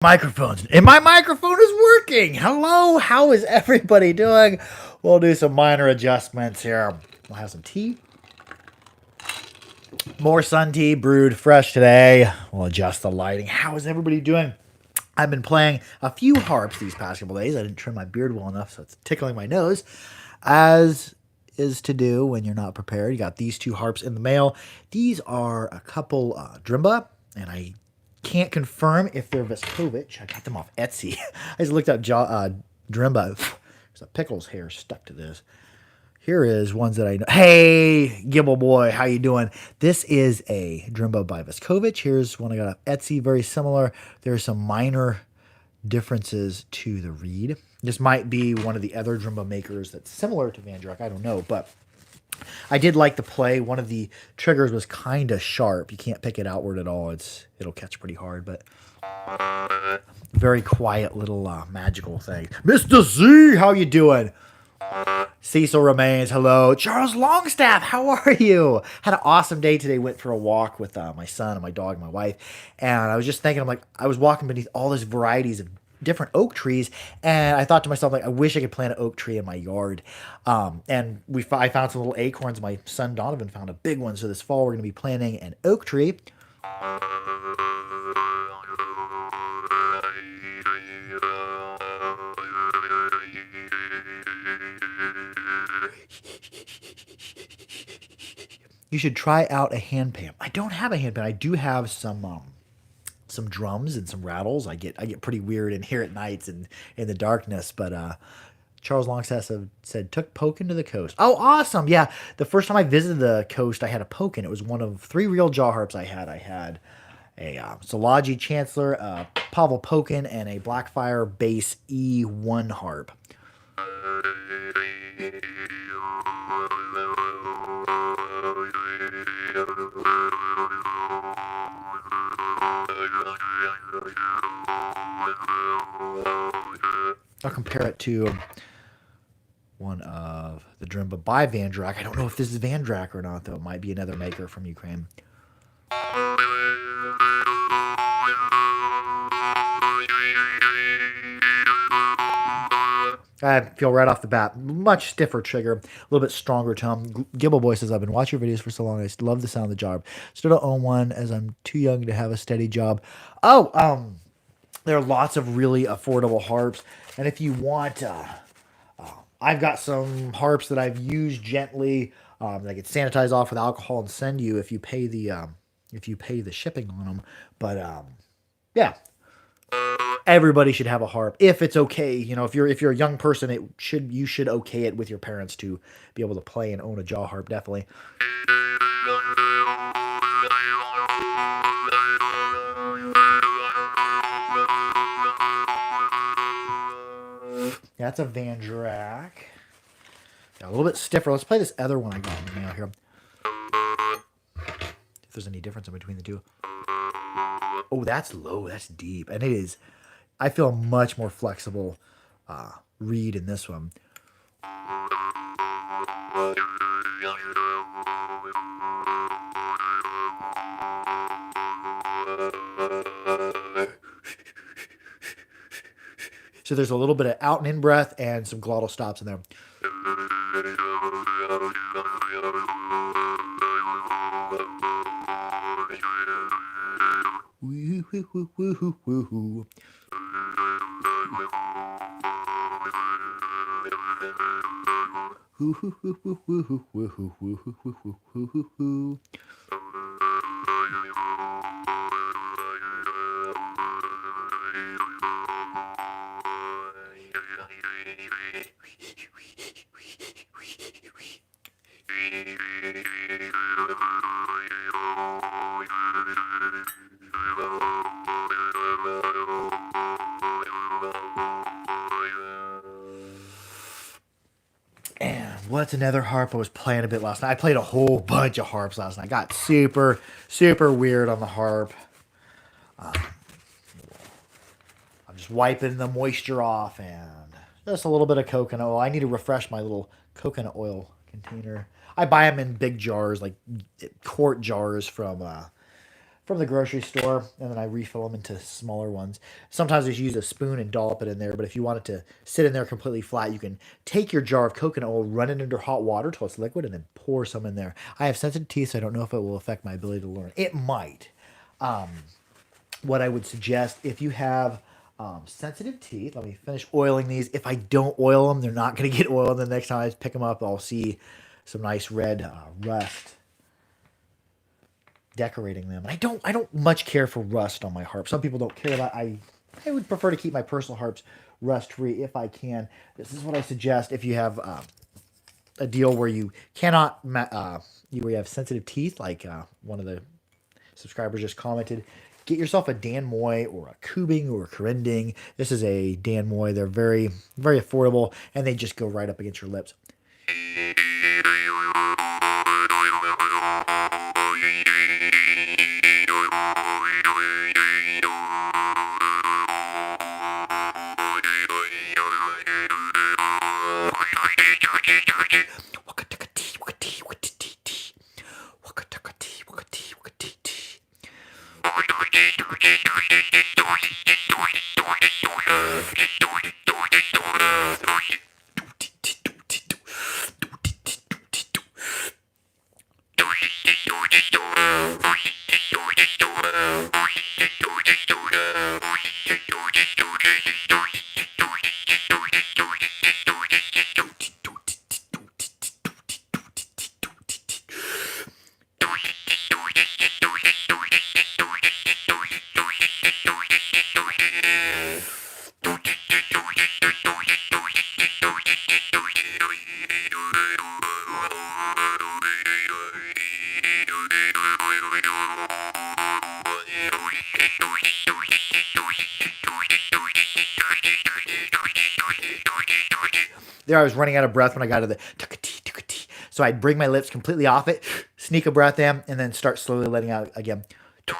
Microphones, and my microphone is working. Hello, how is everybody doing? We'll do some minor adjustments here. We'll have some tea, more sun tea, brewed fresh today. We'll adjust the lighting. How is everybody doing? I've been playing a few harps these past couple days. I didn't trim my beard well enough, so it's tickling my nose, as is to do when you're not prepared. You got these two harps in the mail. These are a couple Drimba, and I can't confirm if they're Vescovich. I got them off Etsy. I just looked up Drimba. There's a pickle's hair stuck to this. Here is ones that I know. Hey, Gibble Boy, how you doing? This is a Drimba by Vescovich. Here's one I got off Etsy, very similar. There are some minor differences to the reed. This might be one of the other Drimba makers that's similar to Van Dyck. I don't know, but I did like the play. One of the triggers was kind of sharp. You can't pick it outward at all. It'll catch pretty hard, but very quiet little magical thing. Mr. Z, how you doing? Cecil remains. Hello. Charles Longstaff, how are you? Had an awesome day today. Went for a walk with my son and my dog and my wife. And I was just thinking, I was walking beneath all these varieties of different oak trees, and I thought to myself, I wish I could plant an oak tree in my yard. And I found some little acorns. My son Donovan found a big one. So this fall we're going to be planting an oak tree. You should try out a handpan. I don't have a handpan. I do have some drums and some rattles. I get pretty weird in here at nights and in the darkness. But Charles Longstaff said took Pokin to the coast. Oh, awesome! Yeah, the first time I visited the coast, I had a Pokin. It was one of 3 real jaw harps I had. I had a Szilagyi Chancellor, a Pavel Pokin, and a Blackfire bass E1 harp. I'll compare it to one of the Drimba by Van Dyck. I don't know if this is Van Dyck or not, though. It might be another maker from Ukraine. I feel right off the bat, much stiffer trigger, a little bit stronger tone. Gibble Boy says, I've been watching your videos for so long. I love the sound of the job. Still don't own one as I'm too young to have a steady job. There are lots of really affordable harps. And if you want, I've got some harps that I've used gently that I could sanitize off with alcohol and send you if you pay the shipping on them. But yeah, everybody should have a harp if it's okay. If you're a young person, you should okay it with your parents to be able to play and own a jaw harp. Definitely. That's a Van Dyck. Yeah, a little bit stiffer. Let's play this other one I got in the mail here. If there's any difference in between the two. Oh, that's low. That's deep. And it is. I feel a much more flexible reed in this one. So there's a little bit of out and in breath and some glottal stops in there. Woo-hoo-hoo-hoo-hoo-hoo. Hoo-hoo-hoo-hoo-hoo-hoo-hoo-hoo-hoo-hoo-hoo-hoo. What's another harp I was playing a bit last night? I played a whole bunch of harps last night. Got super, super weird on the harp. I'm just wiping the moisture off and just a little bit of coconut oil. I need to refresh my little coconut oil container. I buy them in big jars, like quart jars from from the grocery store, and then I refill them into smaller ones. Sometimes I just use a spoon and dollop it in there, but if you want it to sit in there completely flat, you can take your jar of coconut oil, run it under hot water till it's liquid, and then pour some in there. I have sensitive teeth, so I don't know if it will affect my ability to learn. It might. What I would suggest, if you have sensitive teeth, let me finish oiling these. If I don't oil them, they're not going to get oiled. The next time I pick them up, I'll see some nice red rust decorating them. I don't much care for rust on my harp. Some people don't care about it. I would prefer to keep my personal harps rust free if I can. This is what I suggest if you have a deal where you cannot where you have sensitive teeth, like one of the subscribers just commented. Get yourself a Dan Moy or a Kubing or a Corending. This is a Dan Moy. They're very, very affordable, and they just go right up against your lips. There I was running out of breath when I got to the tuck-a-tee. So I'd bring my lips completely off it, sneak a breath in, and then start slowly letting out again. Do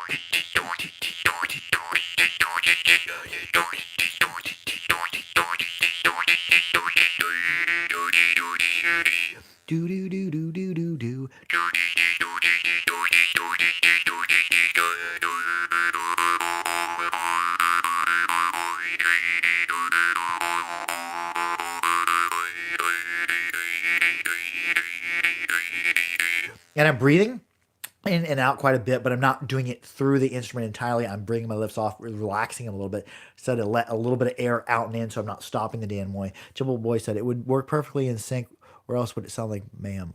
do do do do do do. And I'm breathing in and out quite a bit, but I'm not doing it through the instrument entirely. I'm bringing my lips off, relaxing them a little bit, so to let a little bit of air out and in, so I'm not stopping the Dan Moy. Jibble Boy said it would work perfectly in sync, or else would it sound like ma'am?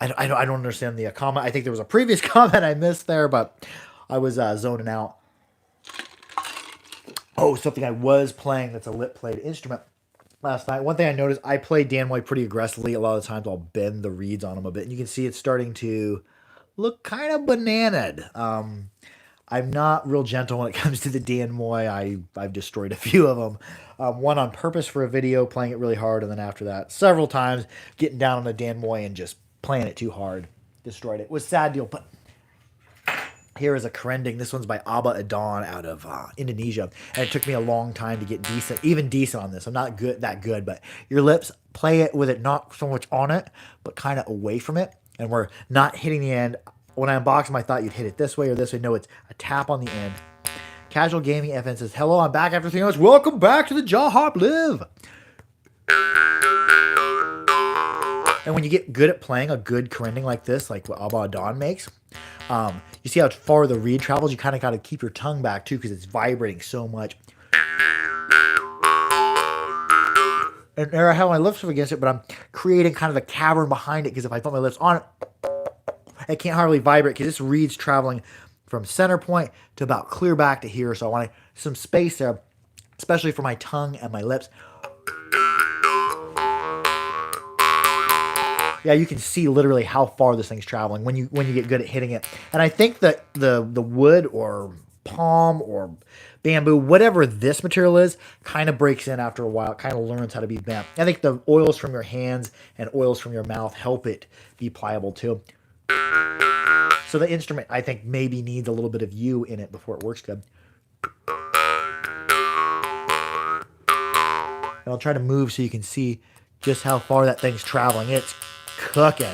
I don't understand the comment. I think there was a previous comment I missed there, but I was zoning out. Oh, something I was playing that's a lip-played instrument last night. One thing I noticed, I play Dan Moy pretty aggressively. A lot of the times I'll bend the reeds on them a bit, and you can see it's starting to look kind of bananaed. I'm not real gentle when it comes to the Dan Moy. I've destroyed a few of them. One on purpose for a video, playing it really hard, and then after that, several times getting down on the Dan Moy and just playing it too hard. Destroyed it. It was a sad deal, but here is a Corending. This one's by Abba Adon out of Indonesia. And it took me a long time to get even decent on this. I'm not that good, but your lips, play it with it not so much on it, but kind of away from it. And we're not hitting the end. When I unboxed them, I thought you'd hit it this way or this way. No, it's a tap on the end. Casual Gaming FN says, hello, I'm back after 3 months. Welcome back to the Jaw Harp Live. And when you get good at playing a good Corending like this, like what Abba Adon makes, you see how far the reed travels? You kind of got to keep your tongue back too because it's vibrating so much. And there I have my lips up against it, but I'm creating kind of a cavern behind it because if I put my lips on it, it can't hardly vibrate because this reed's traveling from center point to about clear back to here. So I want some space there, especially for my tongue and my lips. Yeah, you can see literally how far this thing's traveling when you get good at hitting it. And I think that the wood or palm or bamboo, whatever this material is, kind of breaks in after a while. It kind of learns how to be bent. I think the oils from your hands and oils from your mouth help it be pliable too. So the instrument, I think, maybe needs a little bit of you in it before it works good. And I'll try to move so you can see just how far that thing's traveling. It's cooking.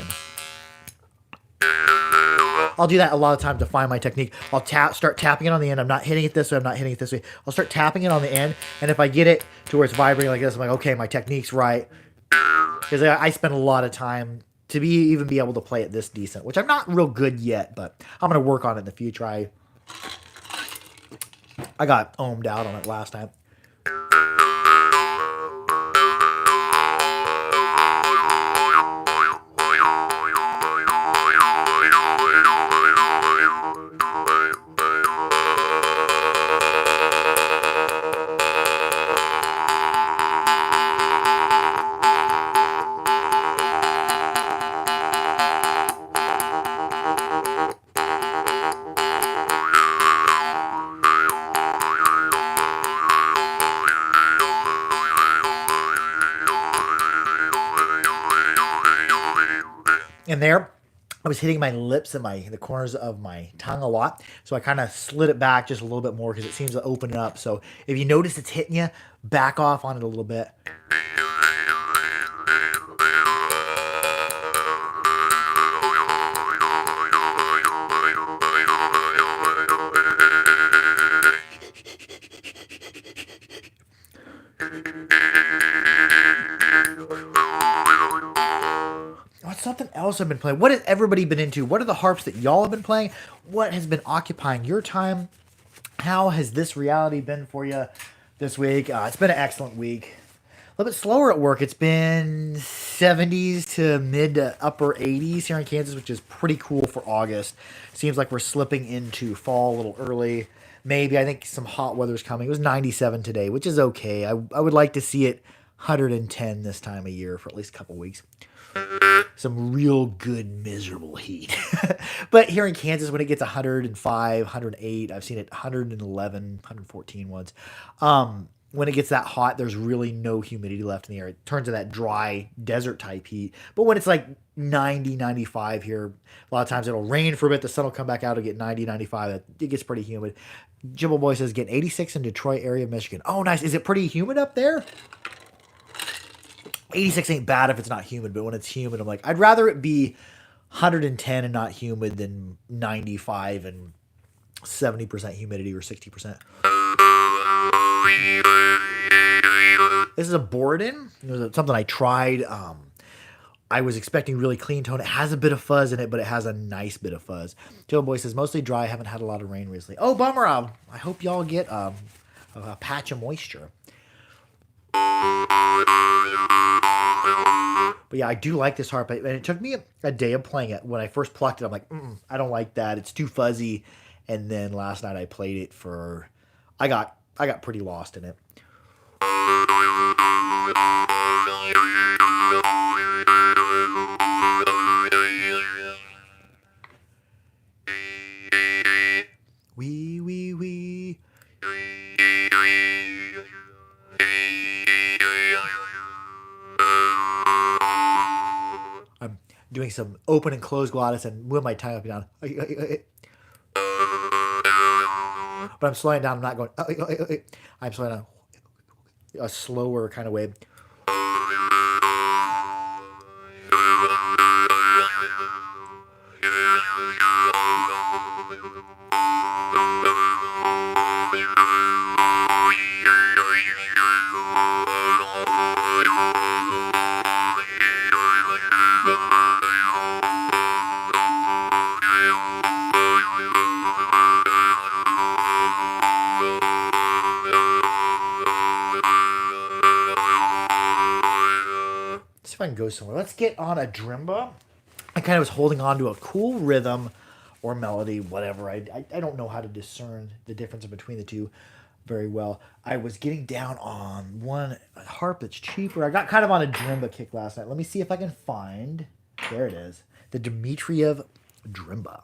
I'll do that a lot of times to find my technique. I'll start tapping it on the end. I'm not hitting it this way. I'm not hitting it this way. I'll start tapping it on the end, and if I get it to where it's vibrating like this, I'm like, okay, my technique's right. Because I spend a lot of time to even be able to play it this decent, which I'm not real good yet, but I'm gonna work on it in the future. I got ohmed out on it last time. And there, I was hitting my lips and the corners of my tongue a lot, so I kind of slid it back just a little bit more because it seems to open it up. So if you notice it's hitting you, back off on it a little bit. What's something else I've been playing? What has everybody been into? What are the harps that y'all have been playing? What has been occupying your time? How has this reality been for you this week? It's been an excellent week. A little bit slower at work. It's been 70s to mid to upper 80s here in Kansas, which is pretty cool for August. Seems like we're slipping into fall a little early. Maybe, I think some hot weather's coming. It was 97 today, which is okay. I would like to see it 110 this time of year for at least a couple weeks. Some real good miserable heat. But here in Kansas, when it gets 105, 108, I've seen it 111, 114 once. When it gets that hot, there's really no humidity left in the air. It turns to that dry desert type heat. But when it's like 90, 95 here, a lot of times it'll rain for a bit. The sun will come back out. It'll get 90, 95. It gets pretty humid. Jibble Boy says getting 86 in Detroit area of Michigan. Oh, nice. Is it pretty humid up there? 86 ain't bad if it's not humid, but when it's humid, I'm like, I'd rather it be 110 and not humid than 95 and 70% humidity or 60%. This is a Borden. It was something I tried. I was expecting really clean tone. It has a bit of fuzz in it, but it has a nice bit of fuzz. Joe Boy says, mostly dry. I haven't had a lot of rain recently. Oh, bummer. I hope y'all get a patch of moisture. But yeah, I do like this harp. And it took me a day of playing it. When I first plucked it, I'm like, I don't like that. It's too fuzzy. And then last night I played it for... I got pretty lost in it. Wee. I'm doing some open and close glottis and moving my tongue up and down. But I'm slowing down. I'm not going. I'm slowing down a slower kind of way. If I can go somewhere. Let's get on a drimba. I kind of was holding on to a cool rhythm or melody, whatever. I don't know how to discern the difference between the two very well. I was getting down on one harp that's cheaper. I got kind of on a drimba kick last night. Let me see if I can find... There it is. The Dmitriev Drimba.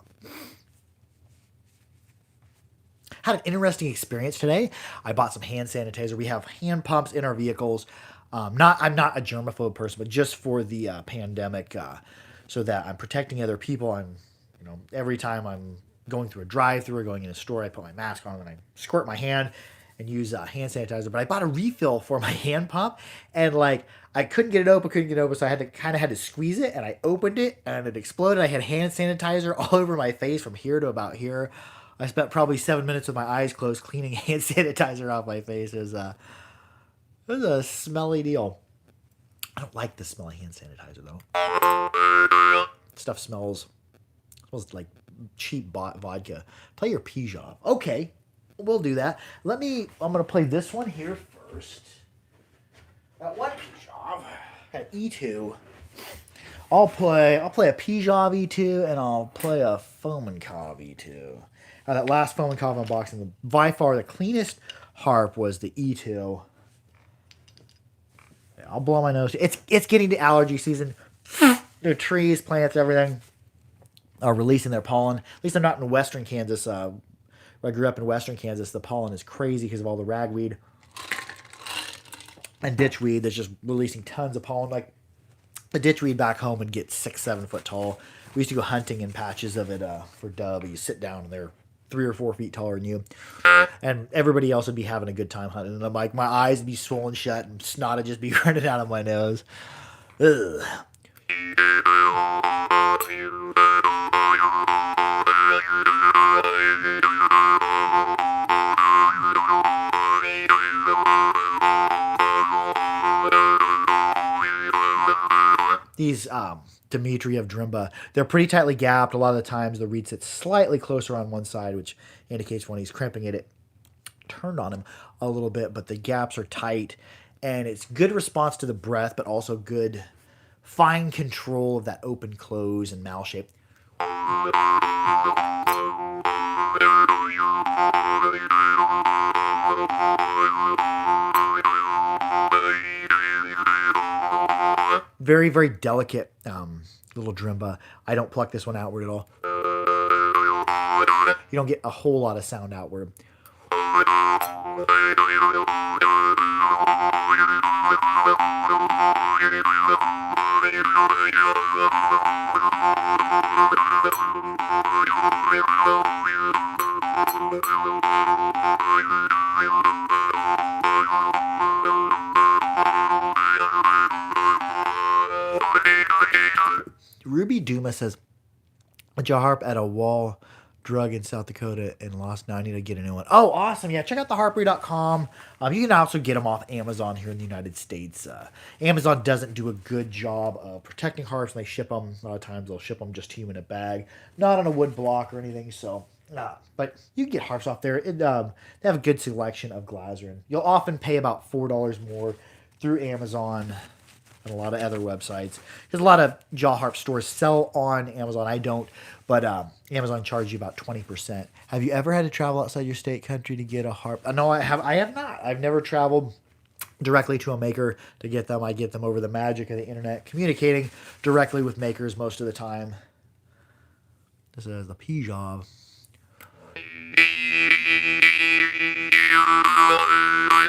Had an interesting experience today. I bought some hand sanitizer. We have hand pumps in our vehicles. I'm not a germaphobe person, but just for the pandemic, so that I'm protecting other people. Every time I'm going through a drive-through or going in a store, I put my mask on and I squirt my hand and use hand sanitizer. But I bought a refill for my hand pump, and like I couldn't get it open, so I had to had to squeeze it, and I opened it, and it exploded. I had hand sanitizer all over my face from here to about here. I spent probably 7 minutes with my eyes closed cleaning hand sanitizer off my face. It was a smelly deal. I don't like the smell of hand sanitizer though. Stuff smells like cheap vodka. Play your Pijov. Okay, we'll do that. I'm gonna play this one here first. That one Pijov at E2. I'll play a Pijov E2 and I'll play a Fomenkov E2. That last Fomenkov unboxing, by far the cleanest harp was the E2. Yeah, I'll blow my nose. It's getting to allergy season. The trees, plants, everything are releasing their pollen. At least I'm not in western Kansas. I grew up in western Kansas. The pollen is crazy because of all the ragweed and ditchweed that's just releasing tons of pollen. Like the ditchweed back home would get 6-7 foot tall. We used to go hunting in patches of it for dove. You sit down and they're 3 or 4 feet taller than you, and everybody else would be having a good time hunting. And I'm like, my eyes would be swollen shut and snot would just be running out of my nose. Ugh. These Dmitriev Drimba, they're pretty tightly gapped. A lot of the times the reed sits slightly closer on one side, which indicates when he's crimping it turned on him a little bit, but the gaps are tight, and it's good response to the breath, but also good fine control of that open close and mouth shape. Very, very delicate little Drimba. I don't pluck this one outward at all. You don't get a whole lot of sound outward. Ruby Duma says, a harp at a wall drug in South Dakota and lost 90 to get a new one. Oh, awesome. Yeah, check out theharpery.com. You can also get them off Amazon here in the United States. Amazon doesn't do a good job of protecting harps when they ship them. A lot of times they'll ship them just to you in a bag, not on a wood block or anything. So, but you can get harps off there. They have a good selection of Glazern. You'll often pay about $4 more through Amazon and a lot of other websites, because a lot of jaw harp stores sell on Amazon. I don't, but Amazon charges you about 20%. Have you ever had to travel outside your state country to get a harp? No, I have not. I've never traveled directly to a maker to get them. I get them over the magic of the internet, communicating directly with makers most of the time. This is the Pijov.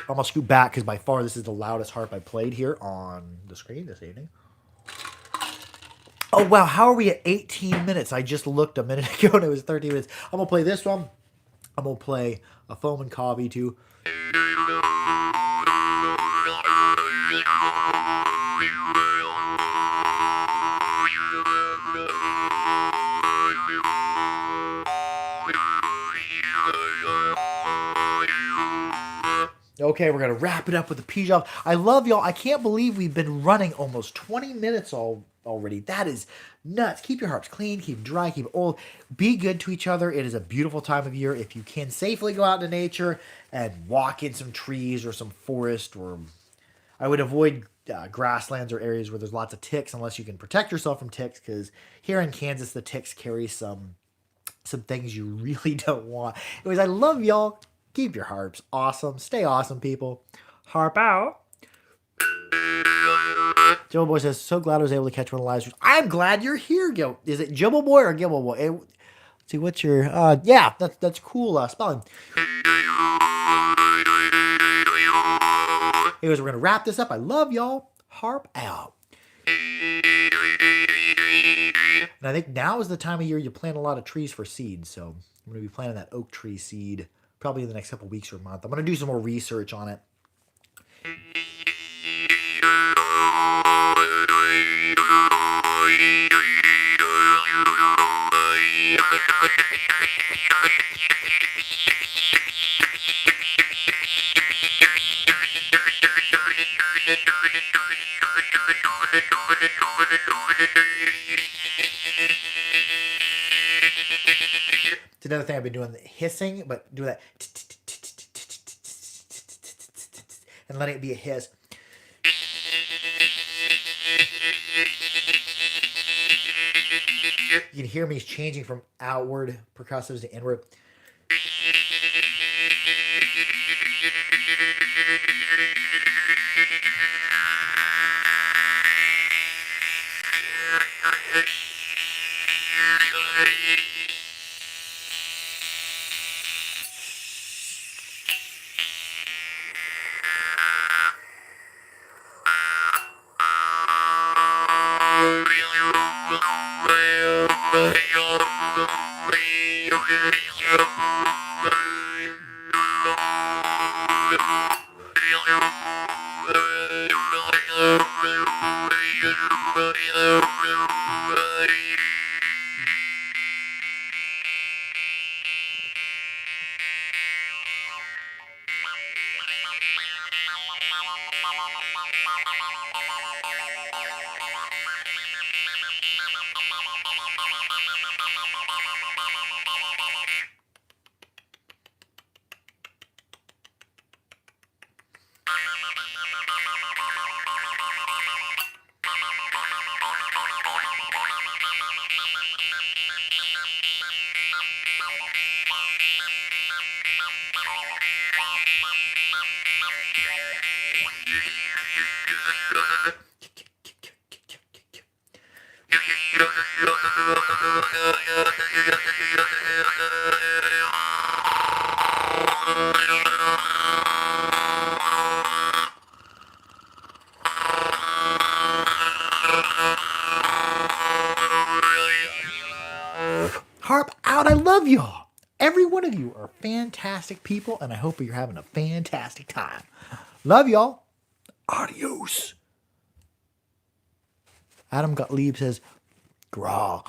I'm going to scoot back because by far this is the loudest harp I played here on the screen this evening. Oh, wow. How are we at 18 minutes? I just looked a minute ago and it was 13 minutes. I'm going to play this one. I'm going to play a Fomenkov E2. Okay, we're going to wrap it up with the Pijov. I love y'all. I can't believe we've been running almost 20 minutes already. That is nuts. Keep your harps clean, keep them dry, keep it old. Be good to each other. It is a beautiful time of year. If you can safely go out into nature and walk in some trees or some forest, or I would avoid grasslands or areas where there's lots of ticks unless you can protect yourself from ticks, because here in Kansas, the ticks carry some things you really don't want. Anyways, I love y'all. Keep your harps awesome. Stay awesome, people. Harp out. Jibble Boy says, so glad I was able to catch one of the live streams. I'm glad you're here, Gil. Is it Jibble Boy or Gibble Boy? Let's see, what's your... yeah, that's cool spelling. Anyways, we're going to wrap this up. I love y'all. Harp out. And I think now is the time of year you plant a lot of trees for seeds. So I'm going to be planting that oak tree seed probably in the next couple weeks or a month. I'm going to do some more research on it. It's another thing I've been doing, the hissing, but do that and letting it be a hiss. You can hear me changing from outward percussives to inward. Harp out. I love y'all. Every one of you are fantastic people, and I hope you're having a fantastic time. Love y'all. Adios. Adam Gottlieb says, graw.